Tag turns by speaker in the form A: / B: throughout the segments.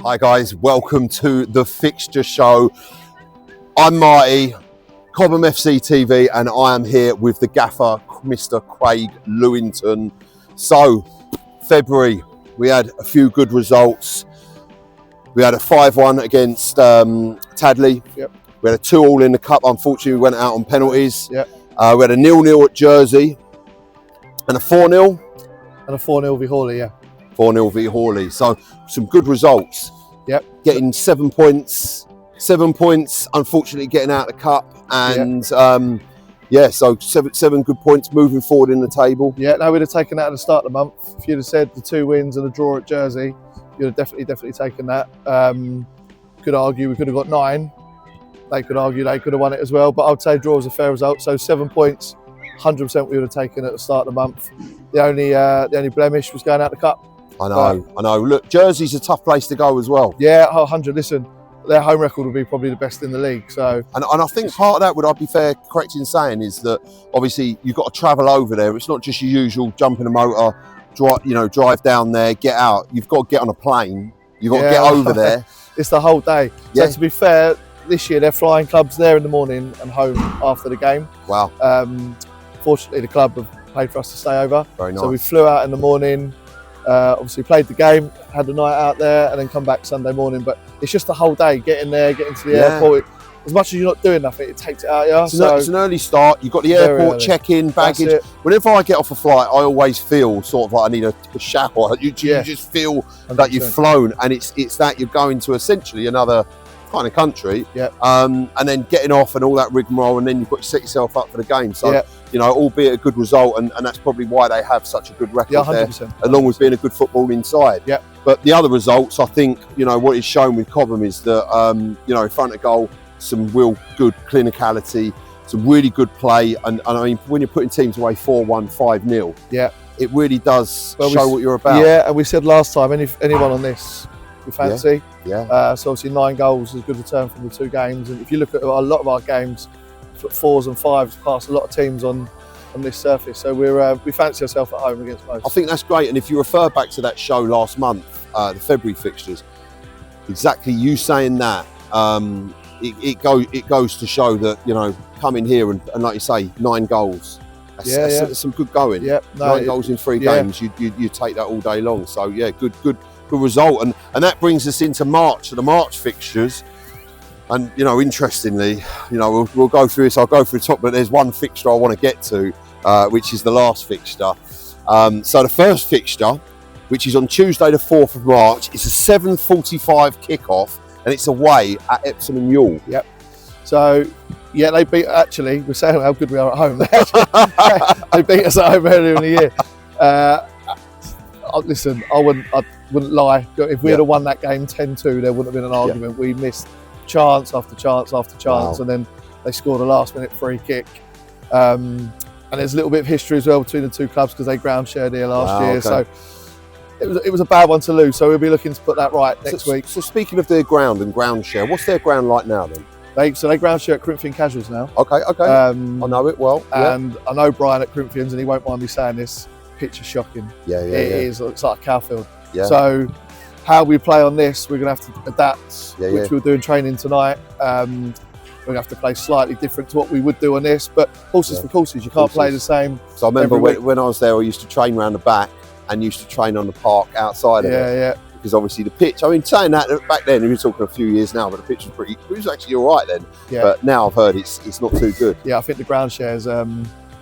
A: Hi guys, welcome to the Fixture Show. I'm Marty, Cobham FC TV, and I am here with the gaffer, Mr. Craig Lewington. So, February, we had a few good results. We had a 5-1 against Tadley.
B: Yep.
A: We had a 2-2 in the cup. Unfortunately, we went out on penalties.
B: Yep.
A: We had a 0-0 at Jersey and a 4-0.
B: And a 4-0 v Hawley, yeah.
A: 4-0 v Hawley. So some good results.
B: Yep.
A: Getting 7 points. 7 points, unfortunately, getting out of the cup. And so seven good points moving forward in the table.
B: Yeah, no, we'd have taken that at the start of the month. If you'd have said the 2 wins and a draw at Jersey, you'd have definitely taken that. Could argue we could have got 9. They could argue they could have won it as well. But I would say draw was a fair result. So 7 points, 100% we would have taken at the start of the month. The only blemish was going out the cup.
A: I know. Look, Jersey's a tough place to go as well.
B: Yeah, 100. Listen, their home record will be probably the best in the league. So,
A: and I think part of that, would I be correct in saying, is that obviously you've got to travel over there. It's not just your usual jump in a motor, drive down there, get out. You've got to get on a plane. You've got to get over there.
B: It's the whole day.
A: Yeah.
B: So to be fair, this year they're flying clubs there in the morning and home after the game.
A: Wow.
B: Fortunately, the club have paid for us to stay over.
A: Very nice.
B: So we flew out in the morning. Obviously played the game, had the night out there, and then come back Sunday morning. But it's just the whole day, getting there, getting to the airport. As much as you're not doing nothing, it takes it out of you.
A: It's an early start. You've got the airport, check-in, baggage. Whenever I get off a flight, I always feel sort of like I need a shower. You just feel 100%. That you've flown, and it's that you're going to essentially another kind of country.
B: Yeah.
A: And then getting off and all that rigmarole, and then you've got to set yourself up for the game. So, albeit a good result, and that's probably why they have such a good record there, along with being a good football inside.
B: Yeah.
A: But the other results, I think, what is shown with Cobham is that, in front of goal, some real good clinicality, some really good play. And I mean, when you're putting teams away 4-1, 5-0, it really does show what you're about.
B: Yeah, and we said last time, anyone on this we fancy.
A: Yeah.
B: So obviously 9 goals is a good return from the 2 games. And if you look at a lot of our games, 4s and 5s past a lot of teams on this surface. So we fancy ourselves at home against most.
A: I think that's great. And if you refer back to that show last month, the February fixtures, exactly you saying that, it goes to show that, coming here and like you say, 9 goals. That's some good going.
B: Yeah,
A: 9 goals in 3 games. You take that all day long. So yeah, good result. And that brings us into March, to the March fixtures. And interestingly, we'll go through this. I'll go through the top, but there's one fixture I want to get to, which is the last fixture. So the first fixture, which is on Tuesday the 4th of March, it's a 7:45 kickoff, and it's away at Epsom and Ewell.
B: Yep. So they beat. Actually, we're saying how good we are at home. They beat us at home earlier in the year. Listen, I wouldn't lie. If we had won that game 10-2, there wouldn't have been an argument. We missed chance after chance after chance, and then they scored a last-minute free kick. And there's a little bit of history as well between the 2 clubs because they ground shared here last year.
A: Okay.
B: So it was a bad one to lose. So we'll be looking to put that right next week.
A: So speaking of their ground and ground share, what's their ground like now then?
B: They ground share at Corinthian Casuals now.
A: Okay. I know it well.
B: And I know Brian at Corinthians, and he won't mind me saying this. Pitch is shocking.
A: Yeah.
B: It is. It's like a cowfield.
A: Yeah.
B: So how we play on this, we're going to have to adapt, which we'll do in training tonight. We're going to have to play slightly different to what we would do on this, but horses for courses, you can't play the same.
A: So I remember when I was there, I used to train around the back and used to train on the park outside of it.
B: Yeah.
A: Because obviously the pitch, I mean, saying that back then, we were talking a few years now, but the pitch was actually all right then. Yeah. But now I've heard it's not too good.
B: Yeah, I think the ground shares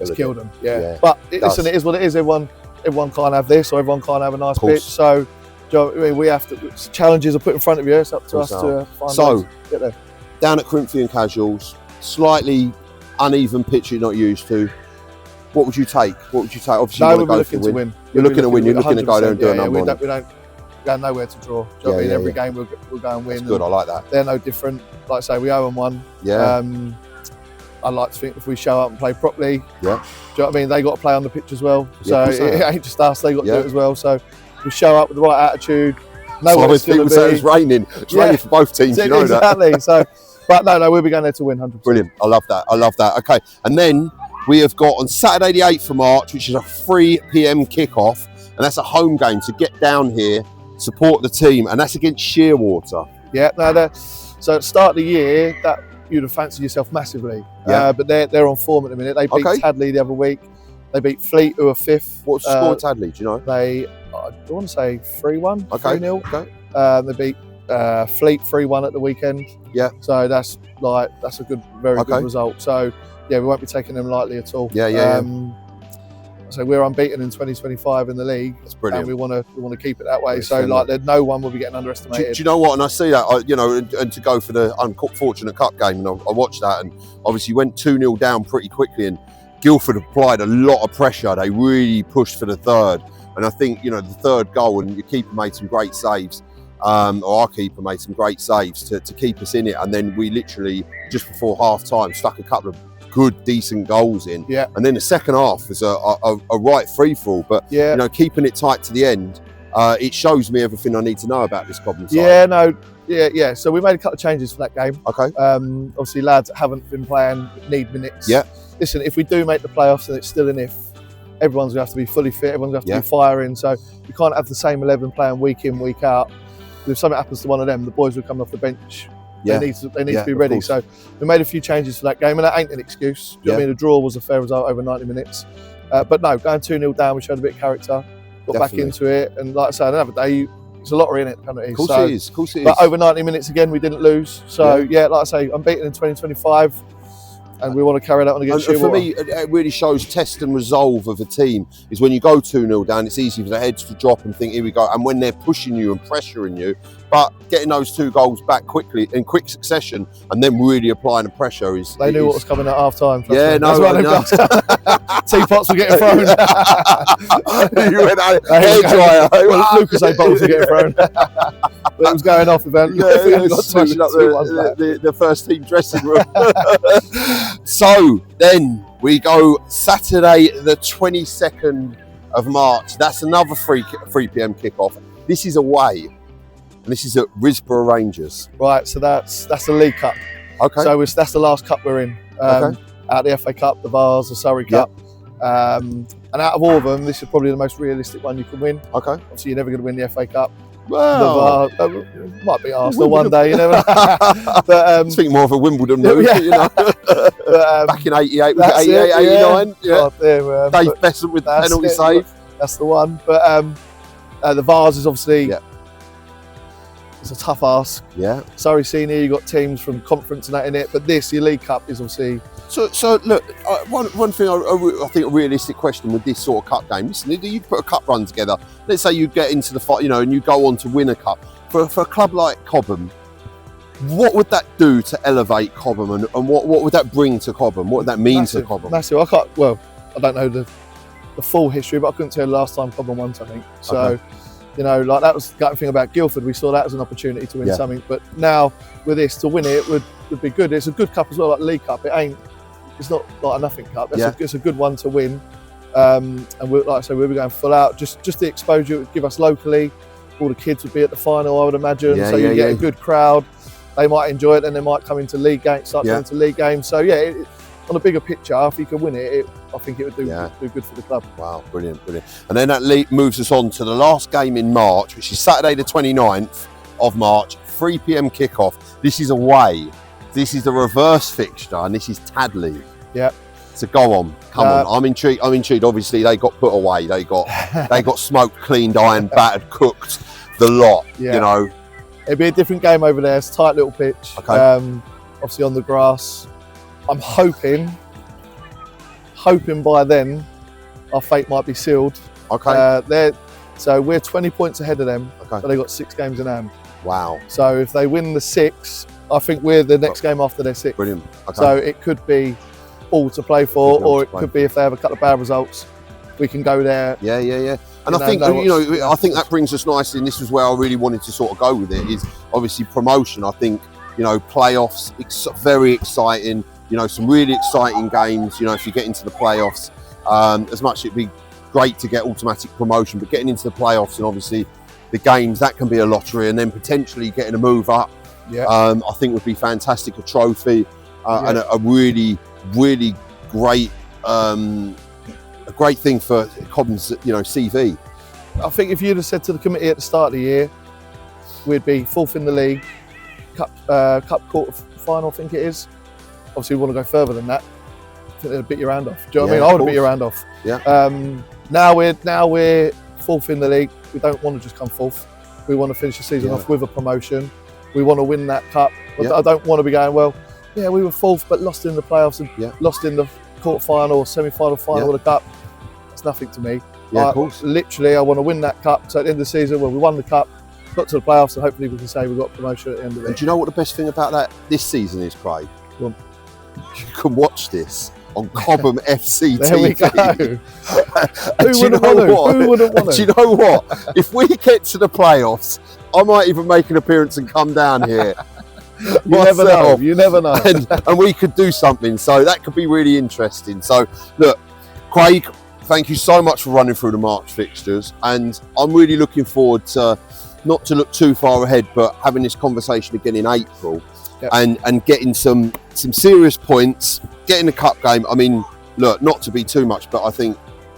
B: it's killed them. Yeah. But listen, it is what it is. Everyone can't have this, or everyone can't have a nice pitch. So we have to, challenges are put in front of you. It's up to us to find ways to get there.
A: Down at Corinthian Casuals, slightly uneven pitch you're not used to. What would you take? Obviously,
B: we're looking to win.
A: You're looking to win. You're looking to go there and do a number.
B: We don't go nowhere to draw. Do you know what I mean? Every game we'll go and win.
A: That's good. I like that.
B: They're no different. Like I say, we owe them one.
A: Yeah.
B: I like to think if we show up and play properly.
A: Yeah.
B: Do you know what I mean? They got to play on the pitch as well. So it ain't just us. They got to do it as well. So we show up with the right attitude. Know
A: so people say it's raining. It's raining for both teams. You know
B: exactly. That. So, but no, we'll be going there to win 100%.
A: Brilliant. I love that. Okay, and then we have got on Saturday the 8th of March, which is a 3 p.m. kickoff, and that's a home game. To get down here support the team, and that's against Sheerwater.
B: Yeah, no, so at the start of the year, that you'd have fancied yourself massively.
A: Yeah.
B: But they're on form at the minute. They beat Tadley the other week. They beat Fleet, who are 5th.
A: What's the score of Tadley, do you know?
B: I want to say 3-1, 3-0.
A: Okay.
B: They beat Fleet 3-1 at the weekend.
A: Yeah.
B: So that's a very good result. So yeah, we won't be taking them lightly at all.
A: Yeah.
B: So we're unbeaten in 2025 in the league.
A: That's brilliant.
B: And we want to keep it that way. So no one will be getting underestimated.
A: Do you know what? And I see that, you know, and to go for the unfortunate cup game, and I watched that, and obviously went 2-0 down pretty quickly, and Guildford applied a lot of pressure. They really pushed for the third, and I think, you know, the third goal, and your keeper made some great saves, or our keeper made some great saves to keep us in it, and then we literally just before half time stuck a couple of good decent goals in, and then the second half was a right free fall, but you know, keeping it tight to the end, it shows me everything I need to know about this Cobham side.
B: So we made a couple of changes for that game. Obviously lads that haven't been playing need minutes. Listen, if we do make the playoffs and it's still an if, everyone's going to have to be fully fit, everyone's going to have to be firing, so we can't have the same 11 playing week in, week out. If something happens to one of them, the boys will come off the bench. They need to be ready. So we made a few changes for that game, and that ain't an excuse. Do you know what I mean? A draw was a fair result over 90 minutes. But no, going 2-0 down, we showed a bit of character, got back into it, and like I said, another day, it's a lottery in it, penalties.
A: Of course it is.
B: But over 90 minutes again, we didn't lose. So like I say, I'm beaten in 2025. And we want to carry that on against Sheerwater.
A: For me, it really shows test and resolve of a team is when you go 2-0 down, it's easy for the heads to drop and think, here we go. And when they're pushing you and pressuring you, but getting those 2 goals back quickly, in quick succession, and then really applying the pressure is...
B: They knew what was coming at half-time.
A: Yeah, no.
B: Teapots were getting thrown.
A: You went hairdryer.
B: Well, Lucas A. bottles were getting thrown. But it was going off about
A: smashing up the first team dressing room. So then we go Saturday the 22nd of March. That's another 3 p.m. kickoff. This is away, and this is at Risborough Rangers.
B: Right, so that's the League Cup.
A: Okay.
B: So that's the last cup we're in. Out of the FA Cup, the Vars, the Surrey Cup. And out of all of them, this is probably the most realistic one you can win. Okay. Obviously, you're never going to win the FA Cup.
A: Well,
B: might be Arsenal one day, you never know. But
A: I think more of a Wimbledon move, you know. Back in 88, we got 88, 89. Dave Besson with the penalty save.
B: That's the one. But the Vars is obviously it's a tough ask. Surrey Senior, you got teams from conference and that in it, but your League Cup is obviously.
A: So look, one thing I think a realistic question with this sort of cup game. Listen, you put a cup run together. Let's say you get into the fight, you know, and you go on to win a cup. For a club like Cobham, what would that do to elevate Cobham, and what would that bring to Cobham? What would that mean to Cobham?
B: Massive. I don't know the full history, but I couldn't tell you the last time Cobham won something. So. You know, like that was the gutting thing about Guildford. We saw that as an opportunity to win something, but now with this, to win it would be good. It's a good cup as well, like the League Cup. It's not like a nothing cup. It's a good one to win. And like I say, we'll be going full out. Just the exposure it would give us locally. All the kids would be at the final, I would imagine. You get a good crowd. They might enjoy it, and they might come into league games, start going to league games. So on a bigger picture, if you could win it, I think it would do good for the club. Wow,
A: brilliant. And then that moves us on to the last game in March, which is Saturday the 29th of March, 3 p.m. kickoff. This is away. This is the reverse fixture, and this is Tadley. So go on, come on. I'm intrigued. Obviously, they got put away. They got smoked, cleaned, ironed, battered, cooked, the lot. You know,
B: it'd be a different game over there. It's a tight little pitch. Obviously on the grass. I'm hoping by then our fate might be sealed. So we're 20 points ahead of them, but they've got 6 games in hand.
A: Wow.
B: So if they win the 6, I think we're the next game after their 6.
A: Brilliant.
B: So it could be all to play for, or it could be if they have a couple of bad results, we can go there.
A: And I think, I think that brings us nicely, and this is where I really wanted to sort of go with it, is obviously promotion. I think, playoffs, very exciting. Some really exciting games, if you get into the playoffs, as much it'd be great to get automatic promotion, but getting into the playoffs and obviously the games, that can be a lottery, and then potentially getting a move up, I think would be fantastic, a trophy, and a really, really great, a great thing for Cobham's, CV.
B: I think if you'd have said to the committee at the start of the year, we'd be 4th in the league, cup quarter final, I think it is. Obviously, we want to go further than that. I think they'd bit your hand off. Do you know what I mean? I would have bit your hand off.
A: Yeah.
B: Now we're 4th in the league. We don't want to just come 4th. We want to finish the season off with a promotion. We want to win that cup. I don't want to be going, well, yeah, we were 4th, but lost in the playoffs and lost in the quarter final or semi-final final of the cup. That's nothing to me.
A: Yeah, of course.
B: Literally, I want to win that cup. So at the end of the season, when we won the cup, got to the playoffs, and hopefully we can say we got promotion at the end of it.
A: And do you know what the best thing about that this season is, Craig?
B: Well,
A: you can watch this on Cobham FC TV.
B: There we go. Who wouldn't want to?
A: Do you know what? If we get to the playoffs, I might even make an appearance and come down here.
B: You never know. You never know.
A: And we could do something. So that could be really interesting. So look, Craig, thank you so much for running through the March fixtures. And I'm really looking forward to, not to look too far ahead, but having this conversation again in April. Yep. And getting some serious points, getting the cup game. I mean, look, not to be too much, but I think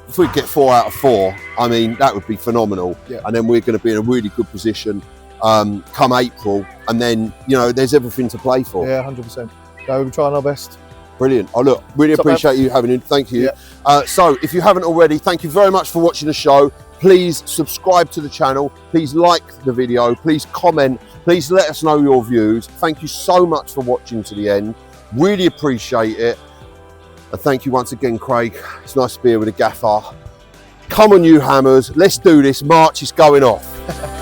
A: if we get 4 out of 4, I mean, that would be phenomenal. Yep. And then we're going to be in a really good position come April. And then, you know, there's everything to play for.
B: Yeah, 100%. So we're trying our best.
A: Brilliant. Oh, look, really appreciate you having it. Thank you. Yep. So if you haven't already, thank you very much for watching the show. Please subscribe to the channel. Please like the video. Please comment. Please let us know your views. Thank you so much for watching to the end. Really appreciate it. And thank you once again, Craig. It's nice to be here with a gaffer. Come on, you Hammers. Let's do this. March is going off.